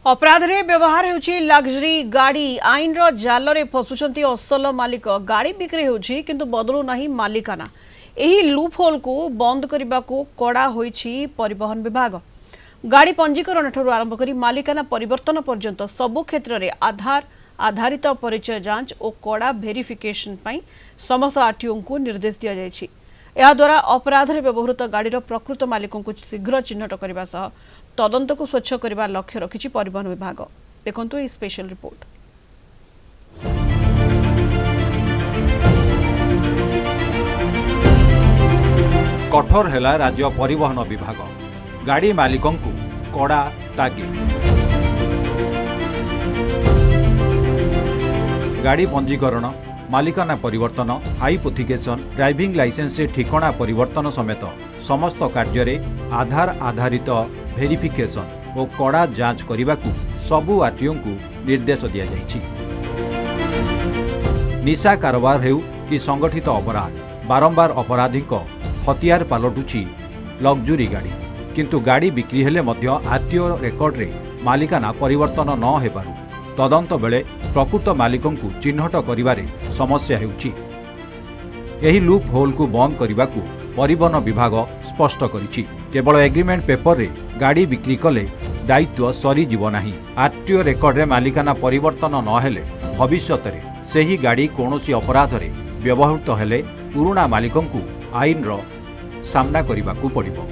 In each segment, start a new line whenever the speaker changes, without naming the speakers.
अपराध रे व्यवहार होउछि लग्जरी गाड़ी आईन रो जाल रे फसुचंती असल मालिक गाड़ी बिक्री होउछि किंतु बदलु नाही मालिकाना एही लूप होल को बंद करबा को कड़ा होइछि परिवहन विभाग। गाड़ी पंजीकरण ठरू आरंभ करी मालिकाना परिवर्तन पर्यंत सबु क्षेत्र रे आधार आधारित परिचय जांच और कड़ा वेरिफिकेशन पई समस्त आरटीओ को निर्देश दिया जायछि। या द्वारा अपराध रे व्यवहृत गाड़ी प्रकृत मालिकों को शीघ्र चिन्हट करबा सह तदंत को स्वच्छ करबा लक्ष्य रखिछि परिवहन विभाग। देखंतु ए स्पेशल रिपोर्ट।
कठोर हैला राज्य परिवहन विभाग गाड़ी मालिकों को कड़ा तागिद। गाड़ी पंजीकरण मालिकाना परिवर्तन हाइपोथिकेशन ड्राइविंग लाइसेंस से ठिकाना परिवर्तन समेत समस्त कार्य रे आधार आधारित वेरिफिकेशन और कड़ा जांच करने को सबु आरटीओ को निर्देश दिया जायछि। निशा कारोबार हेउ कि संगठित अपराध बारंबार अपराधी हथियार पलटुछि लग्जरी गाड़ी किंतु गाड़ी बिक्री हेले मध्य आरटीओ रेकर्ड रे मालिकाना परिवर्तन न हेबारु तदंत बेले प्रकृत मालिकों को चिन्हट करिबारे समस्या हेउछि। एही लूप होल को बंद करने को परिवहन विभाग स्पष्ट करिछि। केवल एग्रीमेंट पेपर रे गाड़ी बिक्री कले दायित्व सरी जीव नाही। आरटीओ रेकर्ड रे मालिकाना परिवर्तन न हेले भविष्यत रे सेही गाड़ी कोनोसी अपराध रे व्यवहृत हेले पुराना मालिकों को आईन रो सामना करने को पड़िबो।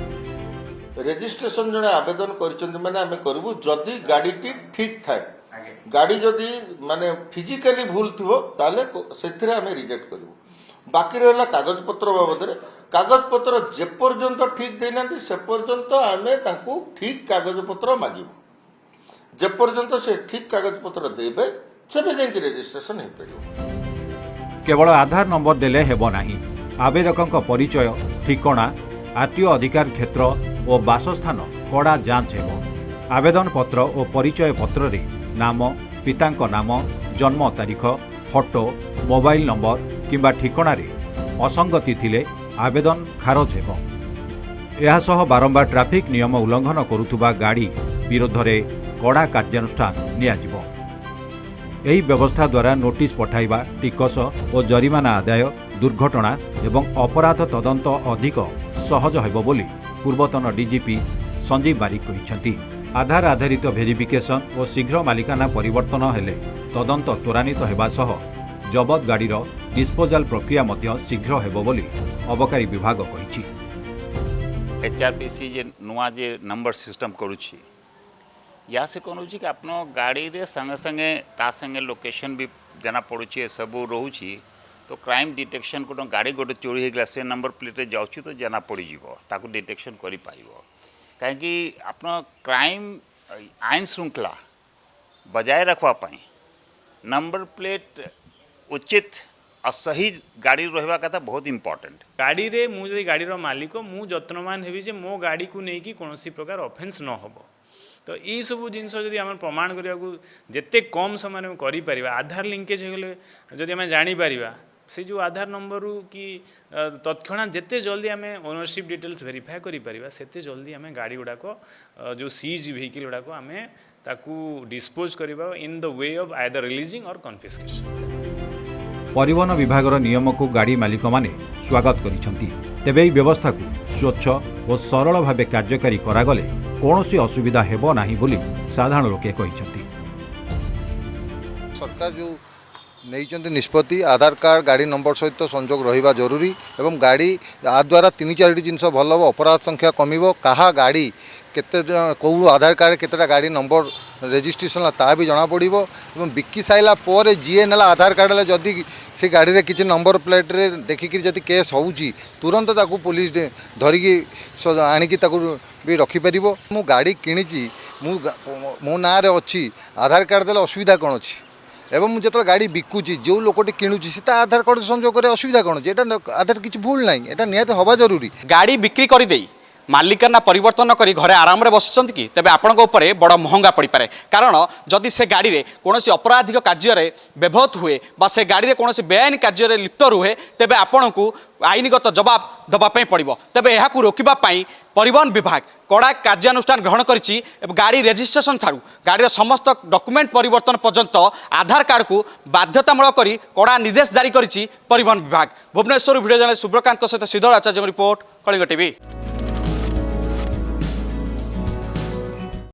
रेजिस्ट्रेशन जने आवेदन करिसंत माने आमे करबु जदी गाड़ीटी ठीक थाए गाड़ी जदि माने फिजिकली भूल थिबो ताले सेथिरे आमे रिजेक्ट करबु। बाकी रहला कागज पत्र बाबद कागज पत्र जे पर्यंत ठीक देनांती से पर्यंत आमे तांकू ठीक कागज पत्र मागिबु। जे पर्यंत से ठीक कागज पत्र देबे सेबे जेंकी रजिस्ट्रेशन हे परिबो।
केवल आधार नंबर देले हेबो नाही। आवेदकଙ୍କ परिचय ठिकाना आरटीओ अधिकार क्षेत्र और बासस्थान कड़ा जांच हेबो। आवेदन पत्र और परिचय पत्र रे नाम पितांक नाम जन्म तारीख फोटो मोबाइल नंबर किंबा ठिकाना रे असंगति थिले आवेदन खारज हेबो। एहा सह बारंबार ट्रैफिक नियम उल्लंघन करुथुबा गाड़ी विरोध रे कड़ा कार्यानुष्ठान नियाजिबो। एही व्यवस्था द्वारा नोटिस पठाइबा टिकस और जरिमाना आदाय दुर्घटना एवं अपराध तदंत अधिक सहज हेबो बोली पूर्वतन डीजीपी संजीव बारिक कहिसंती। आधार आधारित वेरिफिकेशन और शीघ्र मालिकाना परिवर्तन हेले तदंत त्वरान्वित हेबा सह जबत गाड़ीर डिस्पोजाल प्रक्रिया मध्य शीघ्र हेबो बोली अबकारी विभाग कहिछि।
एचआरपीसी जे नुआ जे नंबर सिस्टम करूछि या से कोन होछि कि आपनो गाड़ी रे संगे संगे ता संगे लोकेशन भी जना पड़ुछि सब रहउछि तो क्राइम डिटेक्शन को गाड़ी गोटे चोरी हो गला से नंबर प्लेट रे जाउछि तो जना पड़ी जीवो ताको डिटेक्शन करि पाइबो। कहीं आपन क्राइम आईन श्रृंखला बजाय रखवा पाई नंबर प्लेट उचित और सही गाड़ी रहा कथा बहुत इंपोर्टेंट।
गाड़ी रे मु जदि गाड़ी रो मालिक मु जत्नवान हेबी जे मो गाड़ी को नहीं कौन प्रकार ऑफेंस न होबो तो ये सब जिनस जदि आम प्रमाण करने को जिते कम समय करि परिबा आधार लिंकेज हो गले जदि आम जानि परिबा से जो आधार नंबर कि तत्क्षणात जिते जल्दी आम ओनरशिप डिटेल्स वेरीफाई करि परिबा सेते जल्दी आम गाड़ी गुड़ाक जो सीज व्हीकल गुड़ाक आम ताकू डिस्पोज करिबा in the way of either releasing और कन्फिस्केशन।
परिवहन विभाग नियम को गाड़ी मालिक माने स्वागत करिसंती। तेबे एही व्यवस्था को स्वच्छ और सरल भावे कार्यकारी करागले कौनसी असुविधा हेबो नाही बोली साधारण लोके कहिसंती।
सरकार जो नहीं निष्पत्ति आधार कार्ड गाड़ी नंबर सहित संजोग रहिबा जरूरी एवं गाड़ी आ द्वारा 3-4 जिनस भल हम अपराध संख्या कमिबो कहा गाड़ी केते कौ आधार कार्ड केतेटा गाड़ी नंबर रेजिस्ट्रेशन ता भी जना पड़िबो एवं बिक्की साइला पर जीए नेला आधार कार्ड ले जदी से गाड़ी रे किछि नंबर प्लेट रे देखिक जदी केस होउची तुरंत ताकू पुलिस धरिकी आनिकी ताकू भी रखी परिबो। मु गाड़ी किनिची मो ना रे अछि आधार कार्ड देले असुविधा कोन अछि एवं मुझे जो गाड़ी बिकुची जो लोकटी किणुची से आधार कार्ड संजोग करे असुविधा कौन एटा आधार किसी भूल ना एटा निहत हवा जरूरी।
गाड़ी बिक्री कर दे मालिकाना परिवर्तन करी घरे आराम रे बसिଛନ୍ତି कि तेबे आपणक उपरे बड़ महंगा पड़ी पारे कारण जदि से गाड़ी रे कोनोसी अपराधिक कार्य रे व्यवहृत हुए बा से गाड़ी रे कोनोसी बेआईन कार्य रे लिप्त रुहे तेबे आपणकू आईनगत जवाब दबा पई पड़िबो तेबे एहाकू रोकिबा पई परिवहन विभाग कड़ा कार्यानुष्ठान ग्रहण करिछि गाड़ी रेजिस्ट्रेशन ठारू गाड़ी समस्त डॉक्यूमेंट परिवर्तन पर्यंत आधार कार्ड को बाध्यतामूलक करी कड़ा निर्देश जारी करिछि परिवहन विभाग। भुवनेश्वर भिडियो जर्नलिस्ट सुब्रकांत सहित श्रीधर आचार्य रिपोर्ट कलिंग टीवी।